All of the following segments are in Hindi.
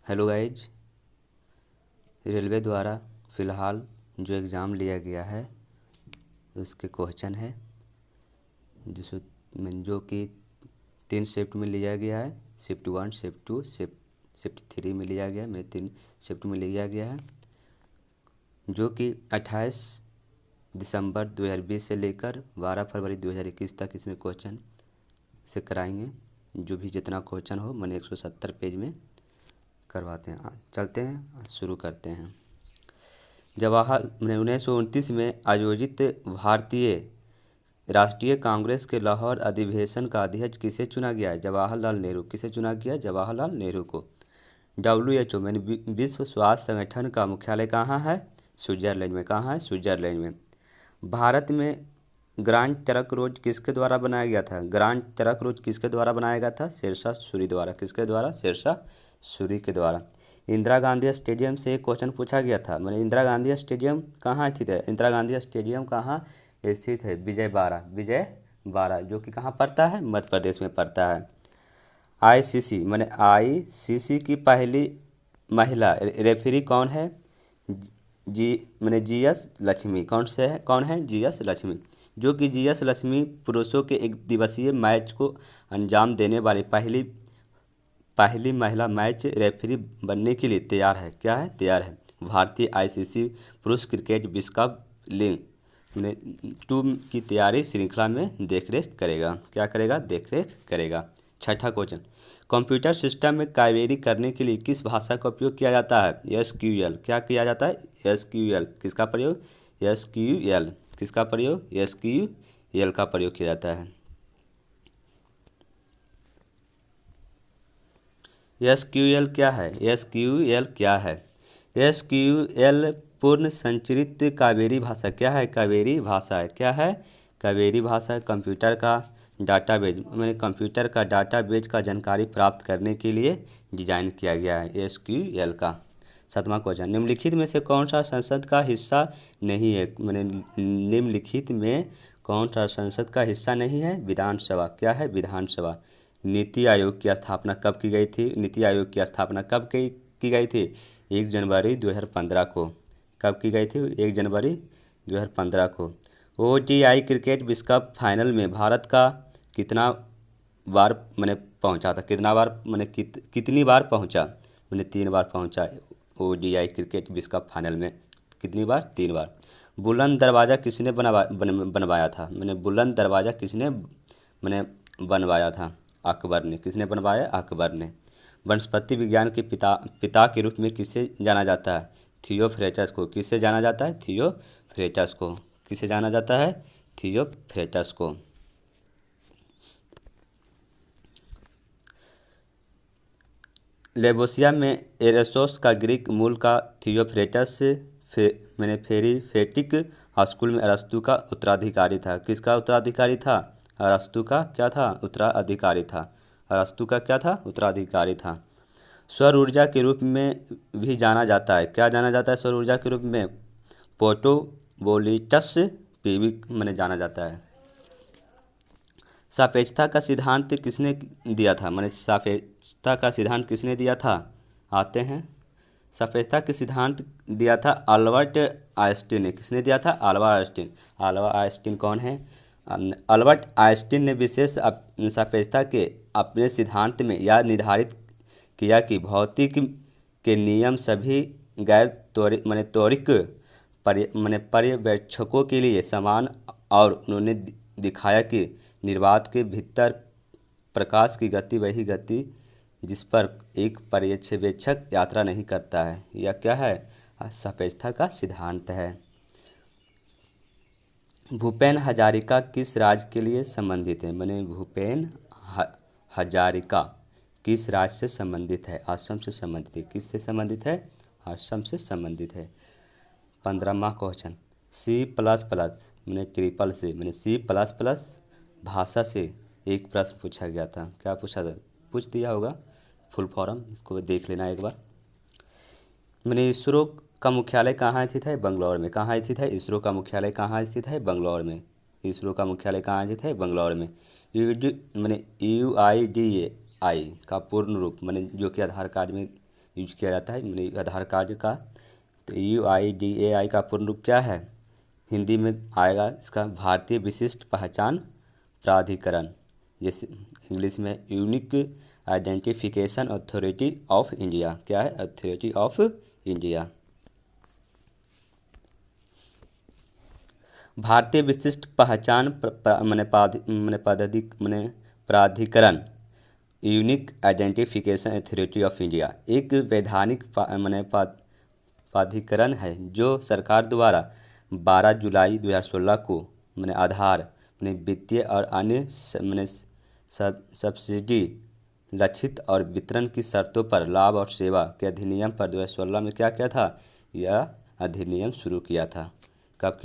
Hello guys. रेलवे द्वारा फ़िलहाल जो एग्ज़ाम लिया गया है उसके क्वेश्चन है जो कि 3 शिफ्ट में लिया गया है। शिफ्ट 1, शिफ्ट 2, शिफ्ट 3 में लिया गया है। मैं 3 शिफ्ट में लिया गया है, जो कि 28 दिसंबर 2020 से लेकर 12 फरवरी 2021 तक इसमें क्वेश्चन से कराएंगे। जो भी जितना क्वेश्चन हो मैंने 170 पेज में करवाते हैं। चलते हैं, शुरू करते हैं। जवाहर 1929 में आयोजित भारतीय राष्ट्रीय कांग्रेस के लाहौर अधिवेशन का अध्यक्ष किसे चुना गया है? जवाहरलाल नेहरू। किसे चुना गया? जवाहरलाल नेहरू को। WHO विश्व स्वास्थ्य संगठन का मुख्यालय कहाँ है? स्विट्जरलैंड में। कहाँ है? स्विट्जरलैंड में। भारत में ग्रांड ट्रंक रोड किसके द्वारा बनाया गया था? ग्रांड ट्रंक रोड किसके द्वारा बनाया गया था? शेरशाह सूरी द्वारा। किसके द्वारा? शेरशाह सूरी के द्वारा। इंदिरा गांधी स्टेडियम से एक क्वेश्चन पूछा गया था। मैंने इंदिरा गांधी स्टेडियम कहाँ स्थित है? इंदिरा गांधी स्टेडियम कहाँ स्थित है? विजयवाड़ा, जो कि कहाँ पड़ता है? मध्य प्रदेश में पड़ता है। आईसीसी की पहली महिला रेफरी कौन है? जीएस लक्ष्मी। कौन है? जीएस लक्ष्मी। जो कि जीएस लक्ष्मी पुरुषों के एक दिवसीय मैच को अंजाम देने वाली पहली महिला मैच रेफरी बनने के लिए तैयार है। क्या है? तैयार है। भारतीय आईसीसी पुरुष क्रिकेट विश्व कप लीग 2 की तैयारी श्रृंखला में देखरेख करेगा। क्या करेगा? देखरेख करेगा। छठा क्वेश्चन, कंप्यूटर सिस्टम में क्वेरी करने के लिए किस भाषा का उपयोग किया जाता है? एसक्यूएल। क्या किया जाता है? एसक्यूएल। किसका प्रयोग? एसक्यूएल। किसका प्रयोग? एसक्यूएल का प्रयोग किया जाता है। एसक्यूएल क्या है? एसक्यूएल क्या है? एसक्यूएल पूर्ण संचरित कावेरी भाषा। क्या है? कावेरी भाषा है। क्या है? कावेरी भाषा। कंप्यूटर का डाटाबेज का जानकारी प्राप्त करने के लिए डिजाइन किया गया है एसक्यूएल का। 7वां क्वेश्चन, निम्नलिखित में से कौन सा संसद का हिस्सा नहीं है? निम्नलिखित में कौन सा संसद का हिस्सा नहीं है? विधानसभा। क्या है? विधानसभा। नीति आयोग की स्थापना कब की गई थी? नीति आयोग की स्थापना कब की गई थी? 1 जनवरी 2015 को। कब की गई थी? 1 जनवरी 2015 को। ODI क्रिकेट विश्व कप फाइनल में भारत का कितना बार पहुंचा था? कितना बार कितनी बार पहुंचा? 3 बार पहुंचा। ODI क्रिकेट विश्व कप फाइनल में कितनी बार? 3 बार। बुलंद दरवाज़ा किसने बनवाया था? बुलंद दरवाज़ा किसने बनवाया था? अकबर ने। किसने बनवाया? अकबर ने। वनस्पति विज्ञान के पिता के रूप में किसे जाना जाता है? थियोफ्रेटस को। किसे जाना जाता है? थियोफ्रेटस को। किसे जाना जाता है? थियोफ्रेटस को। लेबोसिया में एरेसोस का ग्रीक मूल का थियोफ्रेटस फेरीफेटिक स्कूल में अरस्तु का उत्तराधिकारी था। किसका उत्तराधिकारी था? अरस्तु का क्या था? उत्तराधिकारी था। अरस्तु का क्या था? उत्तराधिकारी था। सौर ऊर्जा के रूप में भी जाना जाता है। क्या जाना जाता है सौर ऊर्जा के रूप में? फोटोवोल्टिक्स PV जाना जाता है। सापेक्षता का सिद्धांत किसने दिया था? सापेक्षता का सिद्धांत किसने दिया था? आते हैं। सापेक्षता के सिद्धांत दिया था अल्बर्ट आइंस्टीन ने। किसने दिया था? Albert Einstein. अल्बर्ट आइंस्टीन कौन है? अल्बर्ट आइंस्टीन ने विशेष सापेक्षता के अपने सिद्धांत में यह निर्धारित किया कि भौतिक के नियम सभी गैर त्वरित पर्यवेक्षकों के लिए समान, और उन्होंने दिखाया कि निर्वात के भीतर प्रकाश की गति वही गति जिस पर एक पर्यवेक्षक यात्रा नहीं करता है। यह क्या है? सापेक्षता का सिद्धांत है। भूपेन हजारिका किस राज्य के लिए संबंधित है? भूपेन हजारिका किस राज्य से संबंधित है? असम से संबंधित है। किससे संबंधित है? असम से संबंधित है। 15वां क्वेश्चन, C++ भाषा से एक प्रश्न पूछा गया था। क्या पूछा था? पूछ दिया होगा फुल फॉर्म, इसको देख लेना एक बार। इसरो का मुख्यालय कहाँ स्थित है? बंगलौर में। कहाँ स्थित है? इसरो का मुख्यालय कहाँ स्थित है? बंगलौर में। इसरो का मुख्यालय कहाँ स्थित है? बंगलौर में। UIDAI का पूर्ण रूप जो कि आधार कार्ड में यूज किया जाता है मैंने आधार कार्ड का। तो UIDAI का पूर्ण रूप क्या है, हिंदी में आएगा इसका भारतीय विशिष्ट पहचान प्राधिकरण, जैसे इंग्लिश में unique identification authority of India. क्या है, अथॉरिटी ऑफ इंडिया। भारतीय विशिष्ट पहचान प्राधिकरण, unique identification authority of India एक वैधानिक प्राधिकरण है जो सरकार द्वारा 12 जुलाई 2016 को आधार वित्तीय और अन्य सब्सिडी लक्षित और वितरण की शर्तों पर लाभ और सेवा के अधिनियम पर 2016 में क्या किया था, यह अधिनियम शुरू किया था। कब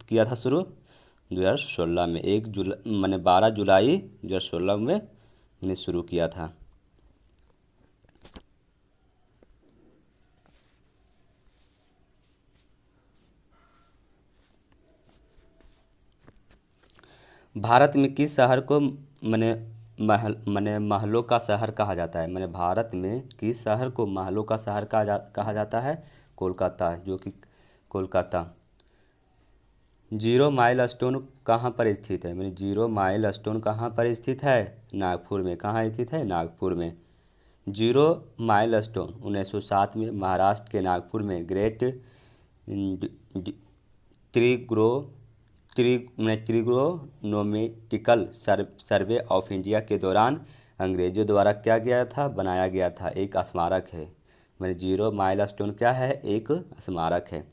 किया था शुरू, 2016 में 12 जुलाई 2016 में मैंने शुरू किया था। भारत में किस शहर को महलों का शहर कहा जाता है, भारत में किस शहर को महलों का शहर कहा जाता है, कोलकाता, जो कि कोलकाता। जीरो माइल स्टोन कहाँ पर स्थित है, जीरो माइल स्टोन कहाँ पर स्थित है, नागपुर में। कहाँ स्थित है, नागपुर में। जीरो माइल स्टोन 1907 में महाराष्ट्र के नागपुर में great trigonometrical survey of India के दौरान अंग्रेजों द्वारा क्या गया था, बनाया गया था, एक स्मारक है। जीरो माइल स्टोन क्या है, एक स्मारक है।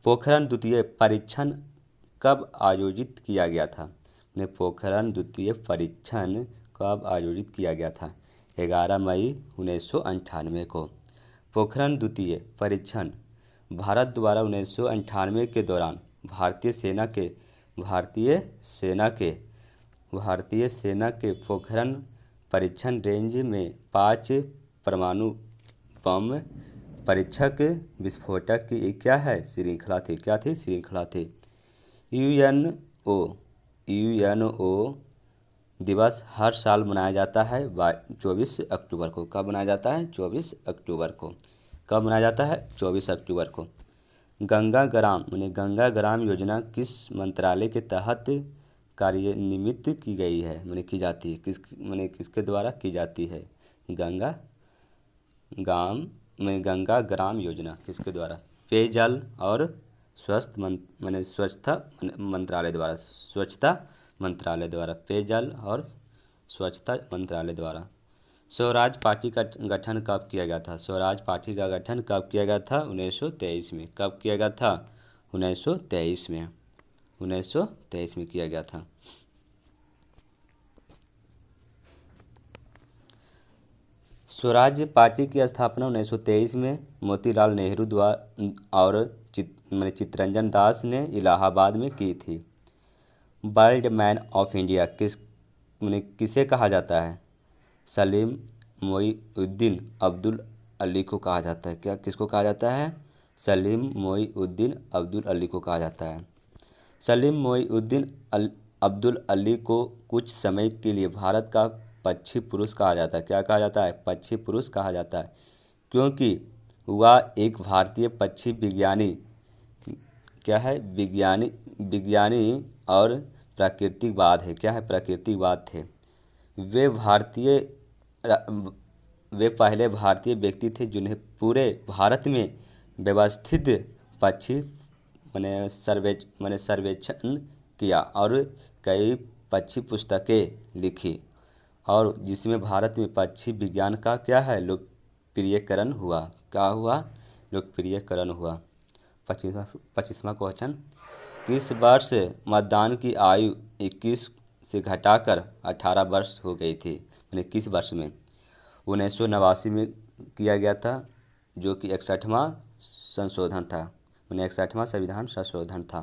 पोखरण द्वितीय परीक्षण कब आयोजित किया गया था, पोखरण द्वितीय परीक्षण कब आयोजित किया गया था, 11 मई 1998 को। पोखरण द्वितीय परीक्षण भारत द्वारा 1998 के दौरान भारतीय सेना के पोखरण परीक्षण रेंज में 5 परमाणु बम परीक्षक विस्फोटक की क्या है, श्रृंखला थी। क्या थी, श्रृंखला थी। यूएनओ दिवस हर साल मनाया जाता है 24 अक्टूबर को। कब मनाया जाता है, 24 अक्टूबर को। कब मनाया जाता है, 24 अक्टूबर को। गंगा ग्राम योजना किस मंत्रालय के तहत कार्यान्वित की गई है, की जाती है, किसके द्वारा की जाती है, गंगा ग्राम योजना किसके द्वारा, पेयजल और स्वच्छता मंत्रालय द्वारा, पेयजल और स्वच्छता मंत्रालय द्वारा। स्वराज पार्टी का गठन कब किया गया था, स्वराज पार्टी का गठन कब किया गया था, 1923 में। कब किया गया था, 1923 में। 1923 में किया गया था। स्वराज पार्टी की स्थापना 1923 में मोतीलाल नेहरू द्वारा और चित्तरंजन दास ने इलाहाबाद में की थी। वर्ल्ड मैन ऑफ इंडिया किसे कहा जाता है, सलीम मोईउद्दीन अब्दुल अली को कहा जाता है। क्या, किसको कहा जाता है, सलीम मोईउद्दीन अब्दुल अली को कहा जाता है। सलीम मोईउद्दीन अब्दुल अली को कुछ समय के लिए भारत का पक्षी पुरुष कहा जाता है। क्या कहा जाता है, पक्षी पुरुष कहा जाता है, क्योंकि वह एक भारतीय पक्षी विज्ञानी, क्या है, विज्ञानी और प्राकृतिकवाद है। क्या है, प्राकृतिकवाद थे। वे पहले भारतीय व्यक्ति थे जिन्हें पूरे भारत में व्यवस्थित पक्षी सर्वेक्षण किया और कई पक्षी पुस्तकें लिखी, और जिसमें भारत में पक्षी विज्ञान का क्या है, लोकप्रियकरण हुआ। क्या हुआ, लोकप्रियकरण हुआ। 25वां क्वेश्चन, किस वर्ष मतदान की आयु 21 से घटाकर 18 वर्ष हो गई थी, किस वर्ष में, 1989 में किया गया था, जो कि 61वां संशोधन था, 61वां संविधान संशोधन था।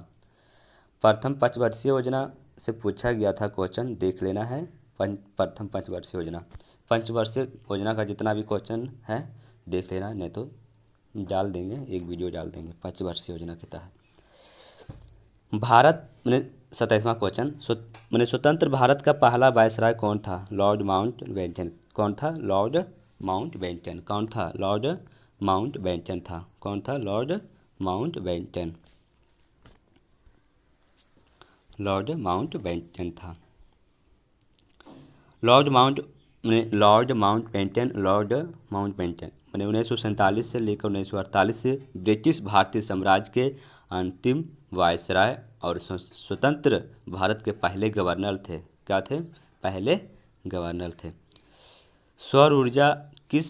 प्रथम पंचवर्षीय योजना से पूछा गया था क्वेश्चन, देख लेना है। प्रथम पंचवर्षीय योजना का जितना भी क्वेश्चन है देख लेना, नहीं तो डाल देंगे, एक वीडियो डाल देंगे पंचवर्षीय योजना के तहत। भारत 27वां क्वेश्चन, स्वतंत्र भारत का पहला वायसराय कौन था, लॉर्ड माउंटबेटन। कौन था, लॉर्ड माउंटबेटन। कौन था? लॉर्ड माउंटबेटन था। कौन था? Lord Mountbatten. लॉर्ड माउंटबेटन था। लॉर्ड माउंटबेटन मैंने 1947 से लेकर 1948 से ब्रिटिश भारतीय साम्राज्य के अंतिम वायसराय और स्वतंत्र भारत के पहले गवर्नर थे। क्या थे? पहले गवर्नर थे। सौर ऊर्जा किस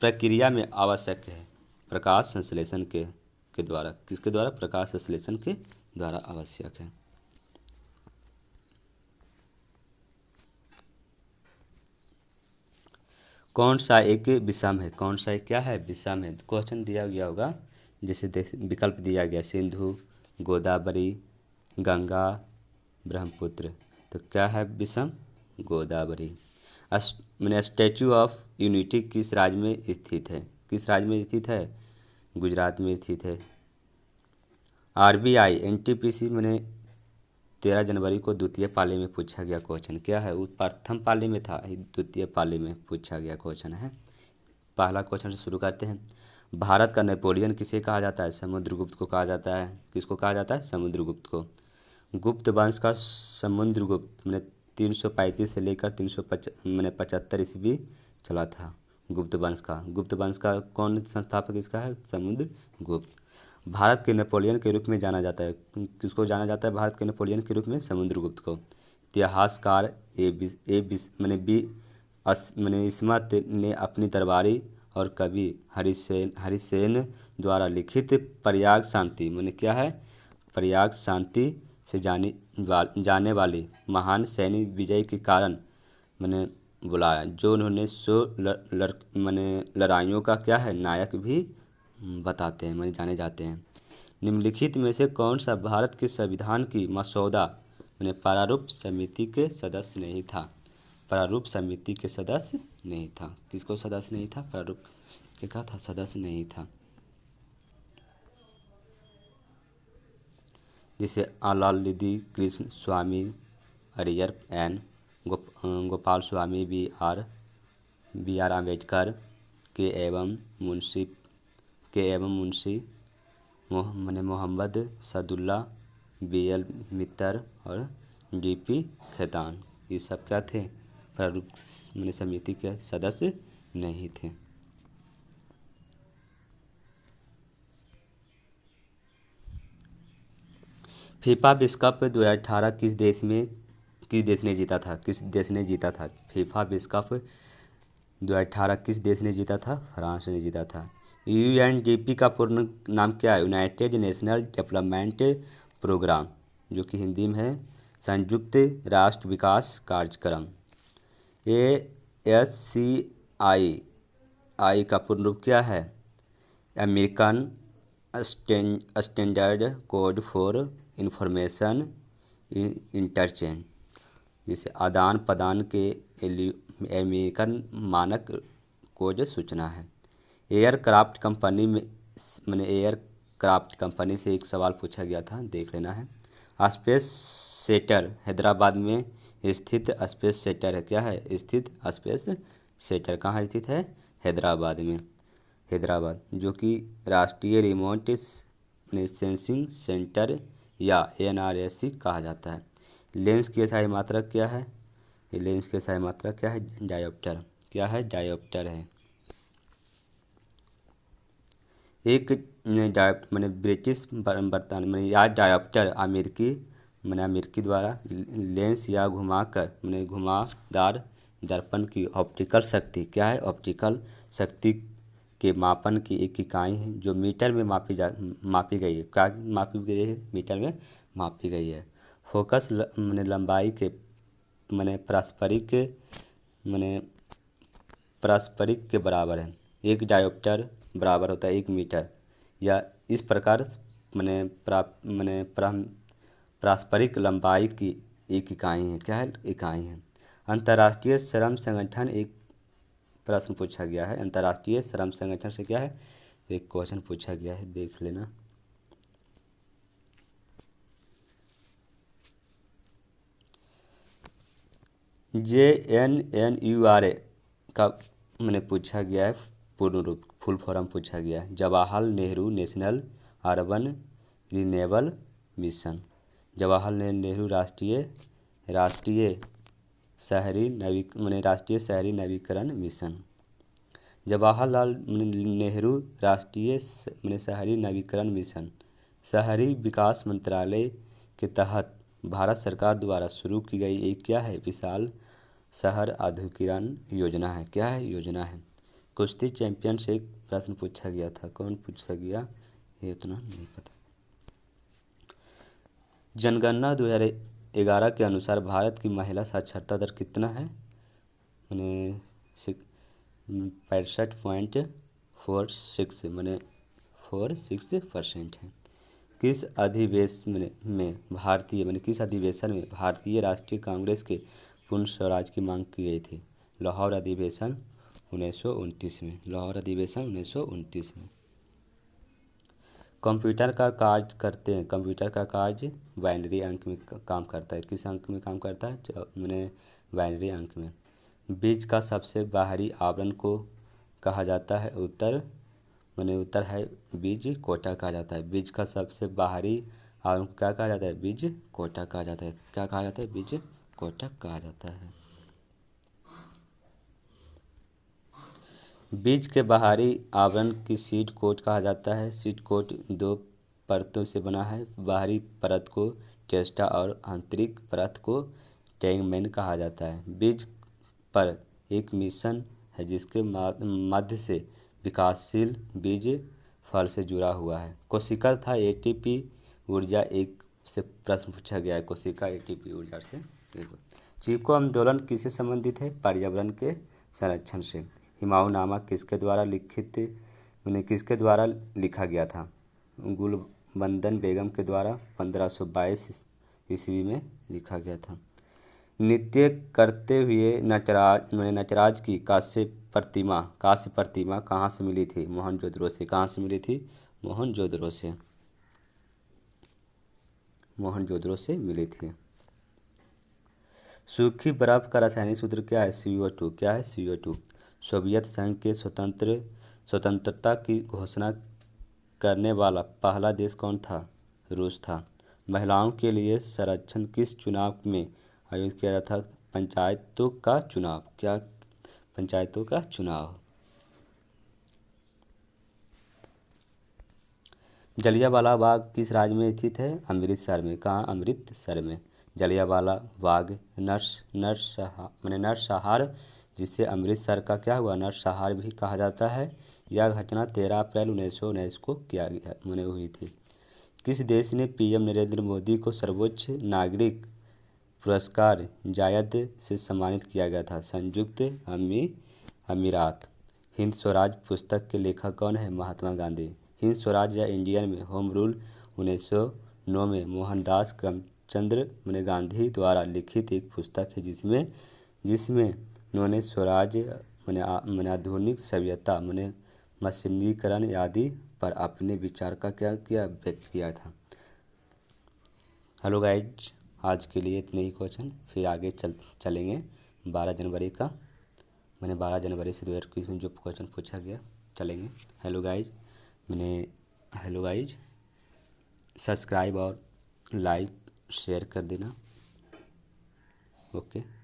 प्रक्रिया में आवश्यक है? प्रकाश संश्लेषण के द्वारा। किसके द्वारा? प्रकाश संश्लेषण के द्वारा आवश्यक है। कौन सा एक विषम है? कौन सा एक क्या है? विषम है। क्वेश्चन दिया गया होगा, जैसे विकल्प दिया गया सिंधु, गोदावरी, गंगा, ब्रह्मपुत्र। तो क्या है विषम? गोदावरी। मैंने स्टैचू ऑफ यूनिटी किस राज्य में स्थित है? किस राज्य में स्थित है? गुजरात में स्थित है। आरबीआई एनटीपीसी मैंने 13 जनवरी को द्वितीय पाली में पूछा गया क्वेश्चन। क्या है? वो प्रथम पाली में था, द्वितीय पाली में पूछा गया क्वेश्चन है। पहला क्वेश्चन से शुरू करते हैं। भारत का नेपोलियन किसे कहा जाता है? समुद्रगुप्त को कहा जाता है। किसको कहा जाता है? समुद्रगुप्त को। गुप्त वंश का समुद्रगुप्त मैंने 335 से लेकर 375 ईस्वी चला था। गुप्त वंश का कौन संस्थापक इसका है? समुद्रगुप्त। भारत के नेपोलियन के रूप में जाना जाता है। किसको जाना जाता है भारत के नेपोलियन के रूप में? समुद्रगुप्त को। इतिहासकार इस्मत ने अपनी दरबारी और कवि हरिसेन द्वारा लिखित प्रयाग शांति क्या है? प्रयाग शांति से जाने वाली महान सैन्य विजय के कारण बुलाया, जो उन्होंने 100 लड़ाइयों का क्या है? नायक भी बताते हैं, जाने जाते हैं। निम्नलिखित में से कौन सा भारत के संविधान की मसौदा प्रारूप समिति के सदस्य नहीं था? प्रारूप समिति के सदस्य नहीं था। किसको सदस्य नहीं था? प्रारूप के का था? सदस्य नहीं था। जैसे Alladi Krishnaswami Ayyar N Gopalaswami B R Ambedkar K एवं मुंशी मोहम्मद सदुल्ला, बी एल मित्तर और डीपी खेतान। ये सब क्या थे? प्रारूप समिति के सदस्य नहीं थे। फीफा विश्व कप 2018 किस देश ने जीता था? किस देश ने जीता था? फीफा विश्व कप 2018 किस देश ने जीता था? फ्रांस ने जीता था। यूएनडीपी का पूर्ण नाम क्या है? यूनाइटेड नेशनल डेवलपमेंट प्रोग्राम, जो कि हिंदी में है संयुक्त राष्ट्र विकास कार्यक्रम। ASCII का पूर्ण रूप क्या है? American standard code for information interchange, जिसे आदान प्रदान के अमेरिकन मानक कोड सूचना है। एयरक्राफ्ट कंपनी से एक सवाल पूछा गया था, देख लेना है। स्पेस सेंटर हैदराबाद में स्थित स्पेस सेंटर है। क्या है? स्थित स्पेस सेंटर कहाँ स्थित है? हैदराबाद में। हैदराबाद, जो कि राष्ट्रीय रिमोट सेंसिंग सेंटर या NRSC कहा जाता है। लेंस की SI मात्रक क्या है? लेंस की SI मात्रक क्या है? डायोप्टर। क्या है? डायोप्टर है। एक ब्रिटिश बर्तन या डायोप्टर अमेरिकी द्वारा लेंस या घुमावदार दर्पण की ऑप्टिकल शक्ति क्या है? ऑप्टिकल शक्ति के मापन की एक इकाई है, जो मीटर में मापी गई है। क्या मापी गई है? मीटर में मापी गई है। फोकस लंबाई के पारस्परिक के बराबर है। एक डायोप्टर बराबर होता है 1 मीटर, या इस प्रकार पारस्परिक लंबाई की एक इकाई है। क्या है? इकाई है। अंतर्राष्ट्रीय श्रम संगठन एक प्रश्न पूछा गया है। अंतर्राष्ट्रीय श्रम संगठन से क्या है? एक क्वेश्चन पूछा गया है, देख लेना। JNNURA का मैंने पूछा गया है, पूर्ण रूप फुल फॉर्म पूछा गया है, Jawaharlal Nehru national urban renewal mission. Jawaharlal Nehru राष्ट्रीय शहरी राष्ट्रीय शहरी नवीकरण मिशन। जवाहरलाल नेहरू शहरी नवीकरण मिशन शहरी विकास मंत्रालय के तहत भारत सरकार द्वारा शुरू की गई एक क्या है, विशाल शहर आधुनिकीकरण योजना है। क्या है, योजना है। कुश्ती चैंपियन से एक प्रश्न पूछा गया था, कौन पूछा गया ये उतना नहीं पता। जनगणना 2011 के अनुसार भारत की महिला साक्षरता दर कितना है, मैंने 65.46 मैंने 46% है। किस अधिवेशन में भारतीय राष्ट्रीय कांग्रेस के पूर्ण स्वराज की मांग की गई थी? लाहौर अधिवेशन 1929 में। लाहौर अधिवेशन 1929 में। कंप्यूटर का कार्य करते हैं, कंप्यूटर का कार्य बाइनरी अंक में काम करता है। किस अंक में काम करता है? बाइनरी अंक में। बीज का सबसे बाहरी आवरण को कहा जाता है? उत्तर है बीज कोटा कहा जाता है। बीज का सबसे बाहरी आवरण को क्या कहा जाता है? बीज कोटा कहा जाता है। क्या कहा जाता है? बीज कोटा कहा जाता है। बीज के बाहरी आवरण की सीड कोट कहा जाता है। सीड कोट 2 परतों से बना है। बाहरी परत को टेस्टा और आंतरिक परत को टेगमेन कहा जाता है। बीज पर एक मिशन है जिसके मध्य से विकासशील बीज फल से जुड़ा हुआ है। कोशिका था एटीपी ऊर्जा एक से प्रश्न पूछा गया है। कोशिका एटीपी ऊर्जा से। देखो, चिपको आंदोलन किससे संबंधित है? पर्यावरण के संरक्षण से। हिमायूनामा किसके द्वारा लिखा गया था? गुलबंदन बेगम के द्वारा 1522 ईस्वी में लिखा गया था। नृत्य करते हुए नटराज की कांस्य प्रतिमा कहाँ से मिली थी? मोहनजोदड़ो से। कहाँ से मिली थी? मोहनजोदड़ो से मिली थी। सूखी बर्फ का रासायनिक सूत्र क्या है? CO2। क्या है? CO2। सोवियत संघ के स्वतंत्रता की घोषणा करने वाला पहला देश कौन था? रूस था। महिलाओं के लिए संरक्षण किस चुनाव में आयोजित किया जाता था? पंचायतों का चुनाव। क्या? पंचायतों का चुनाव। जलियांवाला बाग किस राज्य में स्थित है? अमृतसर में। कहाँ? अमृतसर में। जलियांवाला बाग नरसंहार, जिसे अमृतसर का क्या हुआ? नरसंहार भी कहा जाता है। यह घटना 13 अप्रैल 1919 को हुई थी। किस देश ने PM नरेंद्र मोदी को सर्वोच्च नागरिक पुरस्कार जायद से सम्मानित किया गया था? संयुक्त अमीरात। हिंद स्वराज पुस्तक के लेखक कौन है? महात्मा गांधी। हिंद स्वराज या इंडियन में होम रूल 1909 में मोहनदास करमचंद गांधी द्वारा लिखित एक पुस्तक है जिसमें उन्होंने स्वराज आधुनिक सभ्यता मशीनीकरण आदि पर अपने विचार का व्यक्त किया था। हेलो गाइज, आज के लिए इतने ही क्वेश्चन, फिर आगे चलेंगे 12 जनवरी का 12 जनवरी से 2021 में जो क्वेश्चन पूछा गया चलेंगे। हेलो गाइज, सब्सक्राइब और लाइक शेयर कर देना। ओके।